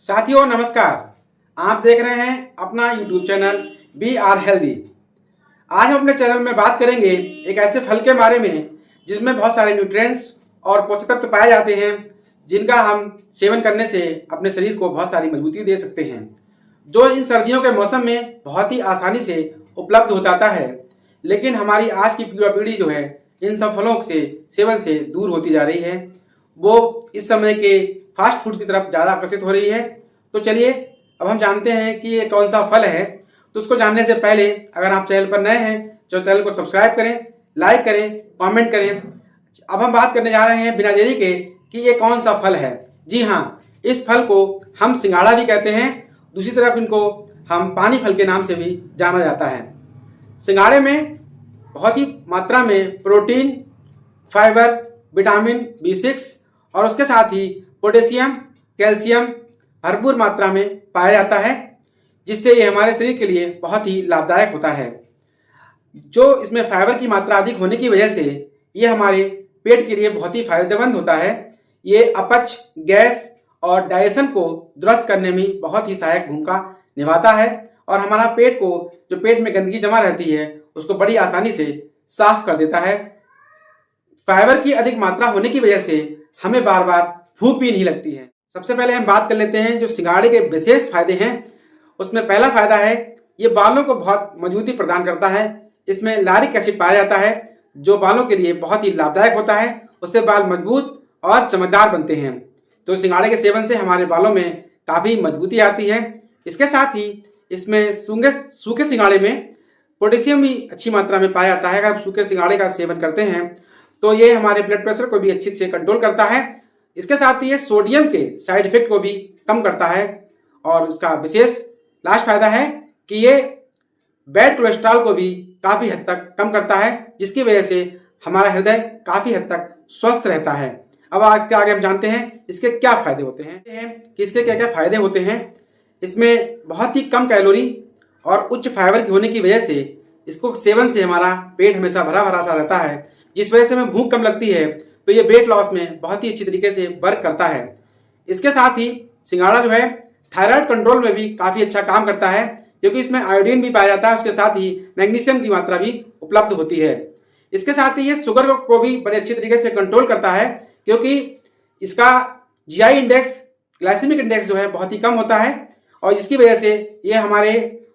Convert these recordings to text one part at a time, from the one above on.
साथियों नमस्कार। आप देख रहे हैं अपना YouTube channel B R healthy. आज हम अपने चैनल में बात करेंगे एक ऐसे फल के बारे में जिसमें बहुत सारे न्यूट्रिएंट्स और पोषक तत्व पाए जाते हैं, जिनका हम सेवन करने से अपने शरीर को बहुत सारी मजबूती दे सकते हैं, जो इन सर्दियों के मौसम में बहुत ही आसानी से उपलब्ध हो जाता है। लेकिन हमारी आज की युवा पीढ़ी जो है इन सब फलों से सेवन से दूर होती जा रही है। वो इस समय के फास्ट फूड की तरफ ज़्यादा आकर्षित हो रही है। तो चलिए अब हम जानते हैं कि ये कौन सा फल है। तो उसको जानने से पहले अगर आप चैनल पर नए हैं तो चैनल को सब्सक्राइब करें, लाइक करें, कमेंट करें। अब हम बात करने जा रहे हैं बिना देरी के कि ये कौन सा फल है। जी हाँ, इस फल को हम सिंघाड़ा भी कहते हैं। दूसरी तरफ इनको हम पानी फल के नाम से भी जाना जाता है। सिंघाड़े में बहुत ही मात्रा में प्रोटीन, फाइबर, विटामिन B6 और उसके साथ ही पोटेशियम, कैल्शियम भरपूर मात्रा में पाया जाता है, जिससे ये हमारे शरीर के लिए बहुत ही लाभदायक होता है। जो इसमें फाइबर की मात्रा अधिक होने की वजह से ये हमारे पेट के लिए बहुत ही फायदेमंद होता है। ये अपच, गैस और डाइजेशन को दुरुस्त करने में बहुत ही सहायक भूमिका निभाता है और हमारा पेट को, जो पेट में गंदगी जमा रहती है, उसको बड़ी आसानी से साफ कर देता है। फाइबर की अधिक मात्रा होने की वजह से हमें बार बार भूख भी नहीं लगती है। सबसे पहले हम बात कर लेते हैं जो सिंघाड़े के विशेष फायदे हैं। उसमें पहला फायदा है ये बालों को बहुत मजबूती प्रदान करता है। इसमें लैरिक एसिड पाया जाता है जो बालों के लिए बहुत ही लाभदायक होता है। उससे बाल मजबूत और चमकदार बनते हैं। तो सिंघाड़े के सेवन से हमारे बालों में काफ़ी मजबूती आती है। इसके साथ ही इसमें सूखे सिंघाड़े में पोटेशियम भी अच्छी मात्रा में पाया जाता है। अगर आप सूखे सिंघाड़े का सेवन करते हैं तो ये हमारे ब्लड प्रेशर को भी अच्छी से कंट्रोल करता है। इसके साथ ही ये सोडियम के साइड इफेक्ट को भी कम करता है। और उसका विशेष लास्ट फायदा है कि ये बैड कोलेस्ट्रॉल को भी काफ़ी हद तक कम करता है, जिसकी वजह से हमारा हृदय काफ़ी हद तक स्वस्थ रहता है। अब आगे हम जानते हैं इसके क्या फायदे होते हैं कि इसके क्या क्या फायदे होते हैं। इसमें बहुत ही कम कैलोरी और उच्च फाइबर की होने की वजह से इसको सेवन से हमारा पेट हमेशा भरा भरा सा रहता है, जिस वजह से हमें भूख कम लगती है। तो ये वेट लॉस में बहुत ही अच्छी तरीके से वर्क करता है। इसके साथ ही सिंघाड़ा जो है थायराइड कंट्रोल में भी काफ़ी अच्छा काम करता है, क्योंकि इसमें आयोडीन भी पाया जाता है। उसके साथ ही मैग्नीशियम की मात्रा भी उपलब्ध होती है। इसके साथ ही ये शुगर को भी बड़े अच्छे तरीके से कंट्रोल करता है, क्योंकि इसका GI इंडेक्स, ग्लाइसेमिक इंडेक्स जो है बहुत ही कम होता है। और जिसकी वजह से ये हमारे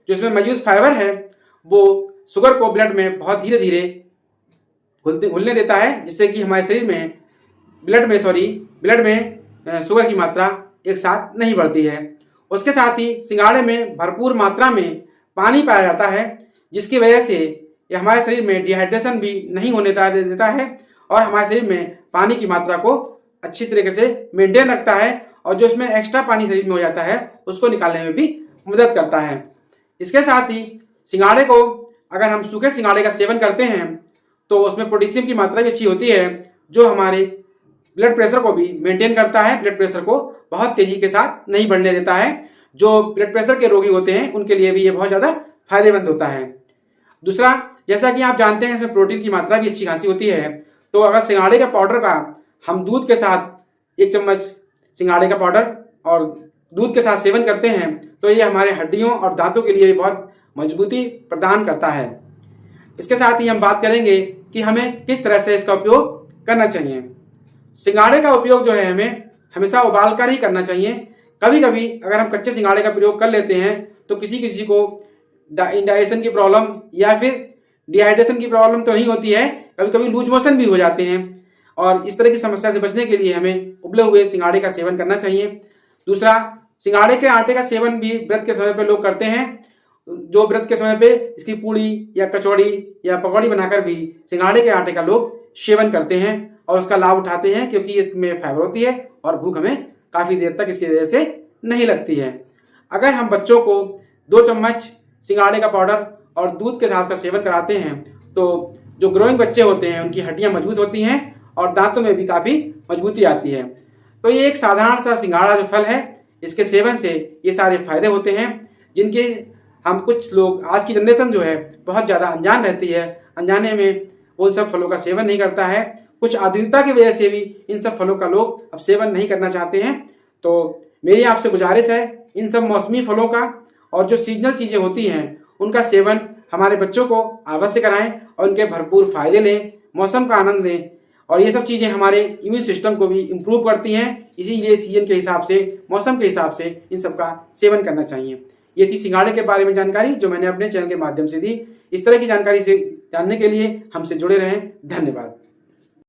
जो इसमें मौजूद फाइबर है वो शुगर को ब्लड में बहुत धीरे धीरे घुलने देता है, जिससे कि हमारे शरीर में ब्लड में शुगर की मात्रा एक साथ नहीं बढ़ती है। उसके साथ ही सिंघाड़े में भरपूर मात्रा में पानी पाया जाता है, जिसकी वजह से ये हमारे शरीर में डिहाइड्रेशन भी नहीं होने देता है और हमारे शरीर में पानी की मात्रा को अच्छी तरीके से मेंटेन रखता है। और जो इसमें एक्स्ट्रा पानी शरीर में हो जाता है उसको निकालने में भी मदद करता है। इसके साथ ही सिंघाड़े को अगर हम सूखे सिंघाड़े का सेवन करते हैं तो उसमें पोटेशियम की मात्रा भी अच्छी होती है, जो हमारे ब्लड प्रेशर को भी मेंटेन करता है। ब्लड प्रेशर को बहुत तेजी के साथ नहीं बढ़ने देता है। जो ब्लड प्रेशर के रोगी होते हैं उनके लिए भी ये बहुत ज़्यादा फायदेमंद होता है। दूसरा, जैसा कि आप जानते हैं इसमें प्रोटीन की मात्रा भी अच्छी खासी होती है। तो अगर सिंघाड़े का पाउडर का हम दूध के साथ 1 चम्मच सिंघाड़े का पाउडर और दूध के साथ सेवन करते हैं तो ये हमारे हड्डियों और दांतों के लिए भी बहुत मजबूती प्रदान करता है। इसके साथ ही हम बात करेंगे कि हमें किस तरह से इसका उपयोग करना चाहिए। सिंघाड़े का उपयोग जो है हमें हमेशा उबाल कर ही करना चाहिए। कभी कभी अगर हम कच्चे सिंघाड़े का प्रयोग कर लेते हैं तो किसी को इंडाइजेशन की प्रॉब्लम या फिर डिहाइड्रेशन की प्रॉब्लम तो नहीं होती है, कभी कभी लूज मोशन भी हो जाते हैं। और इस तरह की समस्या से बचने के लिए हमें उबले हुए सिंघाड़े का सेवन करना चाहिए। दूसरा, सिंघाड़े के आटे का सेवन भी व्रत के समय पे लोग करते हैं। जो व्रत के समय पे इसकी पूड़ी या कचौड़ी या पकौड़ी बनाकर भी सिंघाड़े के आटे का लोग सेवन करते हैं और उसका लाभ उठाते हैं, क्योंकि इसमें फाइबर होती है और भूख हमें काफ़ी देर तक इसकी वजह से नहीं लगती है। अगर हम बच्चों को 2 चम्मच सिंघाड़े का पाउडर और दूध के साथ का सेवन कराते हैं तो जो ग्रोइंग बच्चे होते हैं उनकी हड्डियां मजबूत होती हैं और दांतों में भी काफ़ी मजबूती आती है। तो ये एक साधारण सा सिंघाड़ा जो फल है, इसके सेवन से ये सारे फायदे होते हैं, जिनके हम कुछ लोग, आज की जनरेशन जो है बहुत ज़्यादा अनजान रहती है। अनजाने में वो सब फलों का सेवन नहीं करता है। कुछ आधुनिकता की वजह से भी इन सब फलों का लोग अब सेवन नहीं करना चाहते हैं। तो मेरी आपसे गुजारिश है इन सब मौसमी फलों का और जो सीजनल चीज़ें होती हैं उनका सेवन हमारे बच्चों को अवश्य कराएं और उनके भरपूर फायदे लें, मौसम का आनंद लें। और ये सब चीज़ें हमारे इम्यून सिस्टम को भी इम्प्रूव करती हैं, इसीलिए सीजन के हिसाब से, मौसम के हिसाब से इन सब का सेवन करना चाहिए। ये थी सिंघाड़े के बारे में जानकारी जो मैंने अपने चैनल के माध्यम से दी। इस तरह की जानकारी से जानने के लिए हमसे जुड़े रहें। धन्यवाद।